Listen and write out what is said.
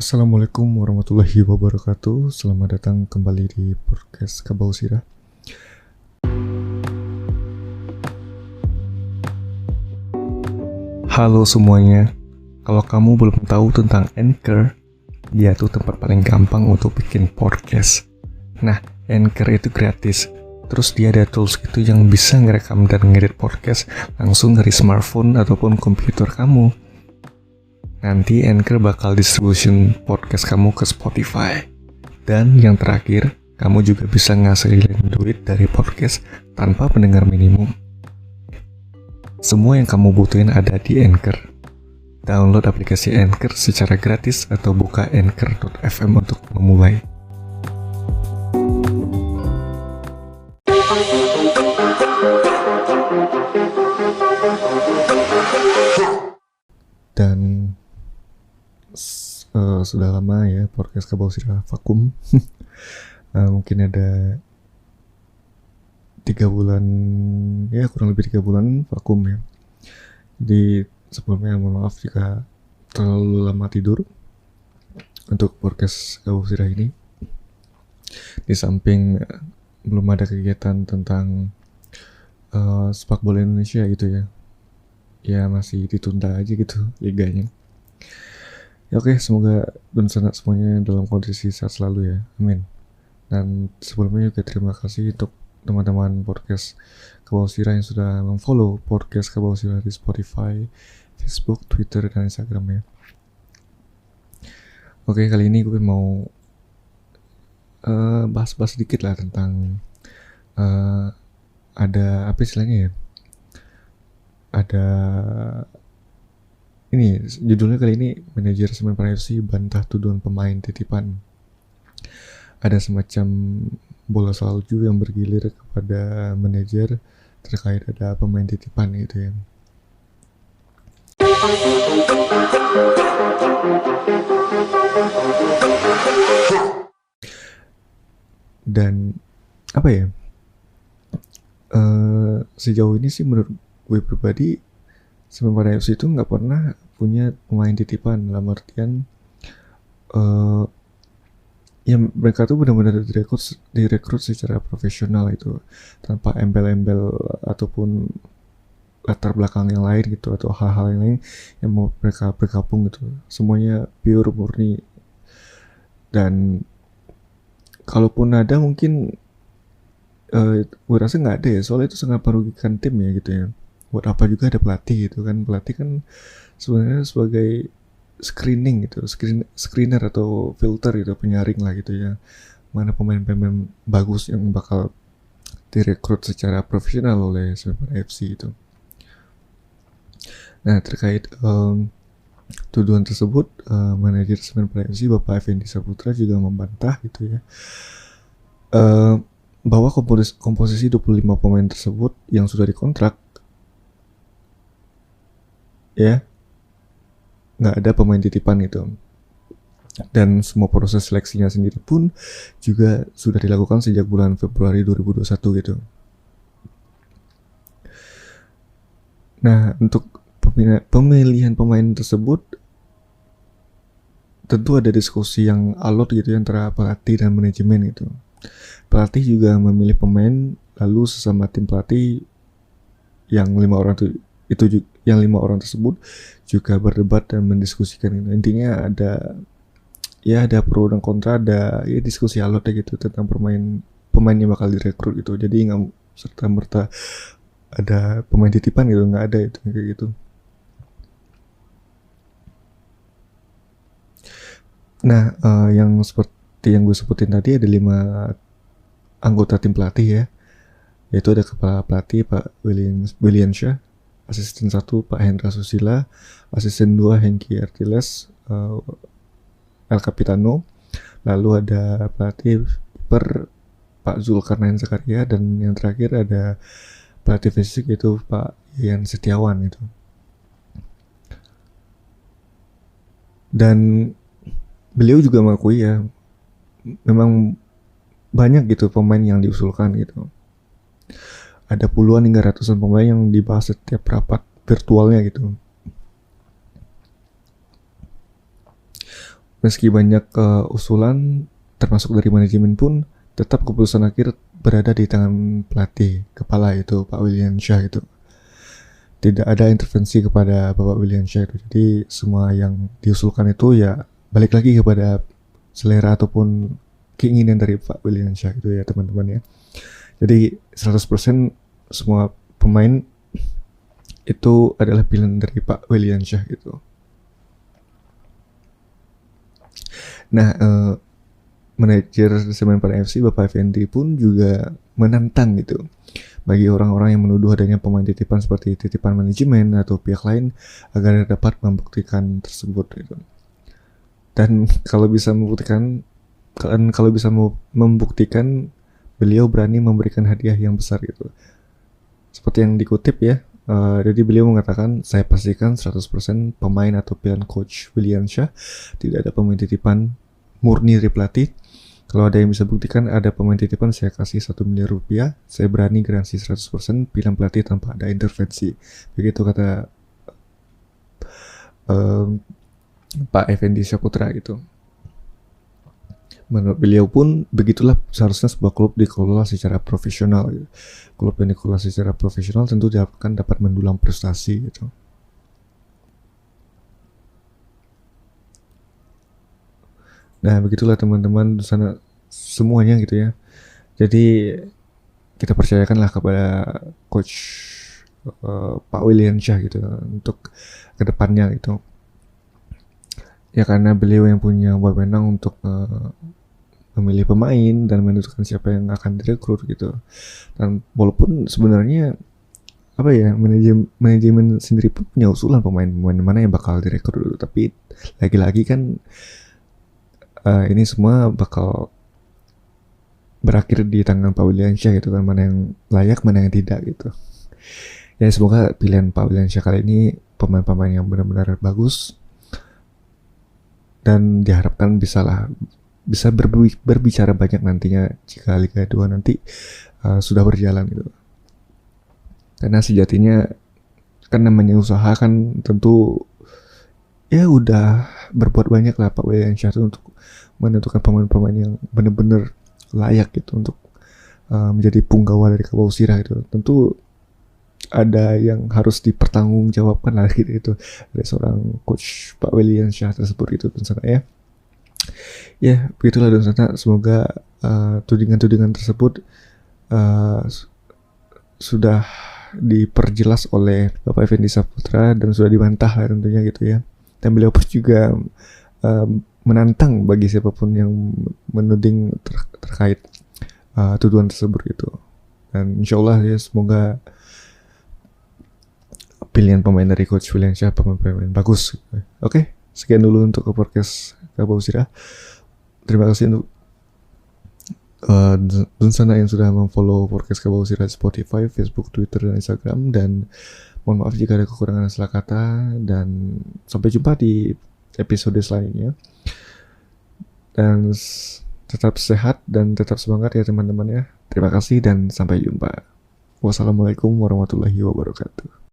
Assalamualaikum warahmatullahi wabarakatuh. Selamat datang kembali di podcast Kabau Sirah. Halo semuanya. Kalau kamu belum tahu tentang Anchor, dia tuh tempat paling gampang untuk bikin podcast. Nah, Anchor itu gratis. Terus dia ada tools gitu yang bisa ngerekam dan ngedit podcast langsung dari smartphone ataupun komputer kamu. Nanti Anchor bakal distribution podcast kamu ke Spotify. Dan yang terakhir, kamu juga bisa ngasilin duit dari podcast tanpa pendengar minimum. Semua yang kamu butuhin ada di Anchor. Download aplikasi Anchor secara gratis atau buka anchor.fm untuk memulai. Dan sudah lama ya podcast Kabau Sirah vakum. Mungkin ada 3 bulan, ya kurang lebih 3 bulan vakum ya. Jadi sebelumnya mohon maaf jika terlalu lama tidur untuk podcast Kabau Sirah ini. Di samping belum ada kegiatan tentang sepak bola Indonesia gitu ya. Ya masih ditunda aja gitu liganya. Ya oke, semoga dan senang semuanya dalam kondisi sehat selalu ya, amin. Dan sebelumnya juga terima kasih untuk teman-teman podcast Kabau Sirah yang sudah memfollow podcast Kabau Sirah di Spotify, Facebook, Twitter, dan Instagram ya. Oke, kali ini gue mau bahas-bahas sedikit lah tentang ada apa istilahnya ya, ada ini judulnya kali ini, manajer Semen Padang FC bantah tuduhan pemain titipan. Ada semacam bola salju yang bergilir kepada manajer terkait ada pemain titipan gitu ya. Dan apa ya? Sejauh ini sih menurut gue pribadi Semen Padang FC itu nggak pernah punya pemain titipan, dalam artian ya mereka tuh benar-benar direkrut secara profesional itu, tanpa embel-embel ataupun latar belakang yang lain gitu atau hal-hal yang lain yang mau mereka bergabung gitu. Semuanya pure murni. Dan kalaupun ada mungkin gue rasa nggak ada ya, soalnya itu sangat merugikan tim ya gitu ya. Buat apa juga ada pelatih gitu kan. Pelatih kan sebenarnya sebagai screening gitu, screener atau filter gitu, penyaring lah gitu ya, mana pemain-pemain bagus yang bakal direkrut secara profesional oleh Semen Padang FC itu. Nah, terkait tuduhan tersebut, manajer Semen Padang FC Bapak Effendi Saputra juga membantah gitu ya, bahwa komposisi 25 pemain tersebut yang sudah dikontrak ya nggak ada pemain titipan gitu. Dan semua proses seleksinya sendiri pun juga sudah dilakukan sejak bulan Februari 2021 gitu. Nah, untuk pemilihan pemain tersebut tentu ada diskusi yang alot gitu antara pelatih dan manajemen gitu. Pelatih juga memilih pemain, lalu sesama tim pelatih yang 5 orang yang 5 orang tersebut juga berdebat dan mendiskusikan gitu. Intinya ada pro dan kontra, ada ya diskusi alot gitu tentang pemain yang bakal direkrut gitu. Jadi nggak serta merta ada pemain titipan gitu, nggak ada itu kayak gitu. Nah, yang seperti yang gue sebutin tadi ada 5 anggota tim pelatih ya, yaitu ada kepala pelatih Pak William Syah, asisten 1 Pak Hendra Susila, asisten 2 Hengki Artiles, El Capitano, lalu ada pelatih kiper Pak Zulkarnain Zakaria, dan yang terakhir ada pelatih fisik yaitu Pak Ian Setiawan itu. Dan beliau juga mengakui ya, memang banyak gitu pemain yang diusulkan gitu. Ada puluhan hingga ratusan pemain yang dibahas setiap rapat virtualnya gitu. Meski banyak usulan termasuk dari manajemen pun, tetap keputusan akhir berada di tangan pelatih kepala itu Pak William Syah itu. Tidak ada intervensi kepada Bapak William Syah itu. Jadi semua yang diusulkan itu ya balik lagi kepada selera ataupun keinginan dari Pak William Syah itu ya teman-teman ya. Jadi 100% semua pemain itu adalah pilihan dari Pak William Syah gitu. Nah, manajer Semen FC Bapak Effendi pun juga menantang gitu bagi orang-orang yang menuduh adanya pemain titipan seperti titipan manajemen atau pihak lain agar dapat membuktikan tersebut gitu. Dan kalau bisa membuktikan beliau berani memberikan hadiah yang besar gitu. Seperti yang dikutip ya, jadi beliau mengatakan, saya pastikan 100% pemain atau pilihan coach William Syah tidak ada pemain titipan murni dari pelatih. Kalau ada yang bisa buktikan ada pemain titipan, saya kasih 1 miliar rupiah. Saya berani garansi 100% pilihan pelatih tanpa ada intervensi. Begitu kata Pak Effendi Syaputra gitu. Menurut beliau pun begitulah seharusnya sebuah klub dikelola secara profesional gitu. Klub yang dikelola secara profesional tentu diharapkan dapat mendulang prestasi gitu. Nah begitulah teman-teman di sana semuanya gitu ya. Jadi kita percayakanlah kepada coach Pak William Syah gitu untuk kedepannya gitu. Ya karena beliau yang punya wewenang untuk memilih pemain dan menentukan siapa yang akan direkrut gitu. Dan walaupun sebenarnya apa ya, manajemen sendiri pun punya usulan pemain-pemain mana yang bakal direkrut, tapi lagi-lagi kan ini semua bakal berakhir di tangan Pak William Syah gitu kan, mana yang layak mana yang tidak gitu. Ya semoga pilihan Pak William Syah kali ini pemain-pemain yang benar-benar bagus dan diharapkan bisa berbicara banyak nantinya jika Liga 2 nanti sudah berjalan gitu. Karena sejatinya kan namanya usaha kan tentu ya udah berbuat banyak lah Pak William Syah untuk menentukan pemain-pemain yang benar-benar layak gitu untuk menjadi punggawa dari Kabau Sirah gitu. Tentu ada yang harus dipertanggungjawabkan lagi itu dari seorang coach Pak William Syah tersebut itu tentu ya. Ya begitulah dan semoga tudingan-tudingan tersebut sudah diperjelas oleh Bapak Effendi Syaputra dan sudah dibantah lah tentunya gitu ya. Dan beliau pun juga menantang bagi siapapun yang menuding terkait tuduhan tersebut gitu. Dan insyaallah ya semoga pilihan pemain dari coach William Syah pemain bagus. Oke, sekian dulu untuk podcast Kabau Sirah. Terima kasih untuk Dunsana yang sudah memfollow podcast Kabau Sirah di Spotify, Facebook, Twitter, dan Instagram. Dan mohon maaf jika ada kekurangan salah kata. Dan sampai jumpa di episode selanjutnya. Dan tetap sehat dan tetap semangat ya teman-teman ya. Terima kasih dan sampai jumpa. Wassalamualaikum warahmatullahi wabarakatuh.